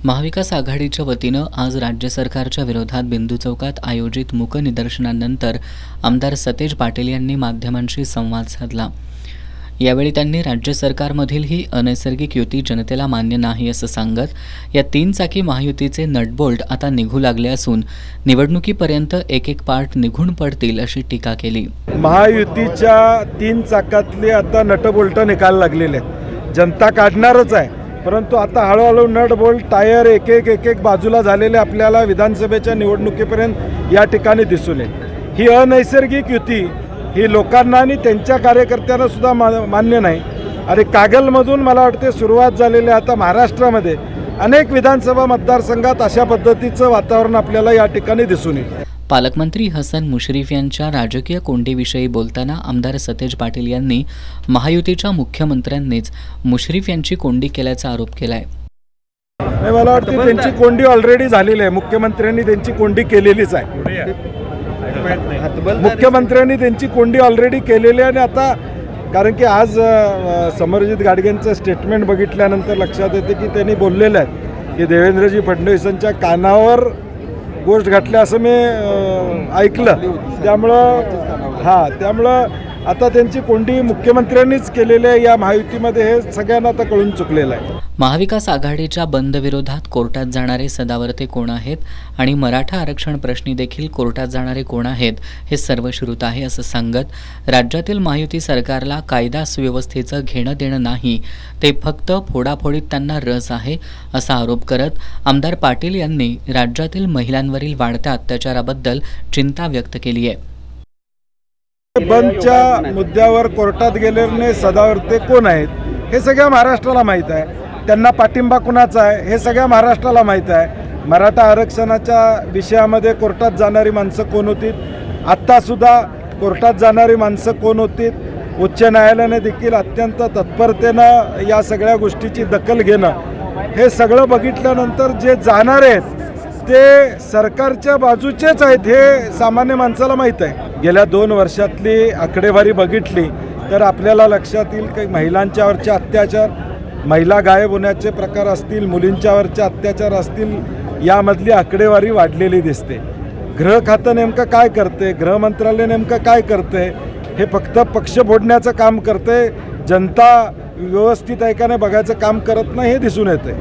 महाविकास आघाडीच्या वतीनं आज राज्य सरकारच्या विरोधात बिंदू चौकात आयोजित मूक निदर्शनानंतर आमदार सतेज पाटील यांनी माध्यमांशी संवाद साधला। यावेळी त्यांनी राज्य सरकारमधील ही अनैसर्गिक युती जनतेला मान्य नाही असं सांगत या 3 चाकी महायुतीचे नटबोल्ट आता निघू लागले असून निवडणुकीपर्यंत एक एक पार्ट निघून पडतील अशी टीका केली। महायुतीच्या 3 चाकातले आता नटबोल्ट निकाल लागलेले आहेत। जनता काढणारच आहे, परंतु आता हळूहळू नट बोल्ट टायर एक एक बाजूला झालेले आपल्याला विधानसभेच्या निवडणुकीपर्यंत या ठिकाणी दिसून येईल। ही अनैसर्गिक युती ही लोकांना आणि त्यांच्या कार्यकर्त्यांना सुद्धा मान्य नाही। आणि कागलमधून मला वाटते सुरुवात झालेली आता महाराष्ट्रामध्ये अनेक विधानसभा मतदारसंघात अशा पद्धतीचं वातावरण आपल्याला या ठिकाणी दिसून येईल। पालकमंत्री हसन मुश्रीफ यांच्या राजकीय कोंडीविषयी बोलताना आमदार सतेज पाटील यांनी महायुतीच्या मुख्यमंत्र्यांनीच मुश्रीफ यांची कोंडी केल्याचा आरोप केलाय। मला वाटतं त्यांची कोंडी ऑलरेडी झालेली आहे। मुख्यमंत्र्यांनी त्यांची कोंडी केलेलीच आहे। मुख्यमंत्र्यांनी त्यांची कोंडी ऑलरेडी केलेली आहे। आणि आता कारण की आज समरजित गाडगेंचं स्टेटमेंट बघितल्यानंतर लक्षात येते की त्यांनी बोललेलं आहे की देवेंद्रजी फडणवीसांच्या कानावर गोष्ट घातल्या असं मी ऐकलं। त्यामुळं आता त्यांची कोंडी मुख्यमंत्र्यांनीच केलेली आहे या महायुतीमध्ये, हे सगळ्यांना आता कळून चुकलेलं आहे। महाविकास आघाडीच्या बंद विरोधात कोर्टात जाणारे सदावर्ते कोण आहेत आणि मराठा आरक्षण प्रश्नी देखील कोर्टात जाणारे कोण आहेत हे सर्व श्रुत आहे असं सांगत राज्यातील महायुती सरकारला कायदा सुव्यवस्थेचं घेणं देणं नाही, ते फक्त फोडाफोडीत त्यांना रस आहे असा आरोप करत आमदार पाटील यांनी राज्यातील महिलांवरील वाढत्या अत्याचाराबद्दल चिंता व्यक्त केली आहे। बंदच्या मुद्द्यावर कोर्टात गेलेले सदावर्ते कोण आहेत हे सगळ्या महाराष्ट्राला माहीत आहे। त्यांना पाठिंबा कुणाचा आहे हे सगळ्या महाराष्ट्राला माहीत आहे। मराठा आरक्षणाच्या विषयामध्ये कोर्टात जाणारी माणसं कोण होती, आत्तासुद्धा कोर्टात जाणारी माणसं कोण होती। उच्च न्यायालयाने देखील अत्यंत तत्परतेनं या सगळ्या गोष्टीची दखल घेणं, हे सगळं बघितल्यानंतर जे जाणार आहेत ते सरकारच्या बाजूचेच आहेत हे सामान्य माणसाला माहीत आहे। गेल्या 2 वर्षातली आकडेवारी बघितली तर आपल्याला लक्षात येईल की महिलांच्यावरचे अत्याचार, महिला गायब होण्याचे प्रकार असतील, मुलींच्यावरचे अत्याचार असतील, यामधली आकडेवारी वाढलेली दिसते। गृह खातं नेमकं काय करते, गृह मंत्रालय नेमकं काय करते, हे फक्त पक्ष फोडण्याचं काम करते, जनता व्यवस्थित आहे का नाही बघायचं काम करत नाही हे दिसून येते।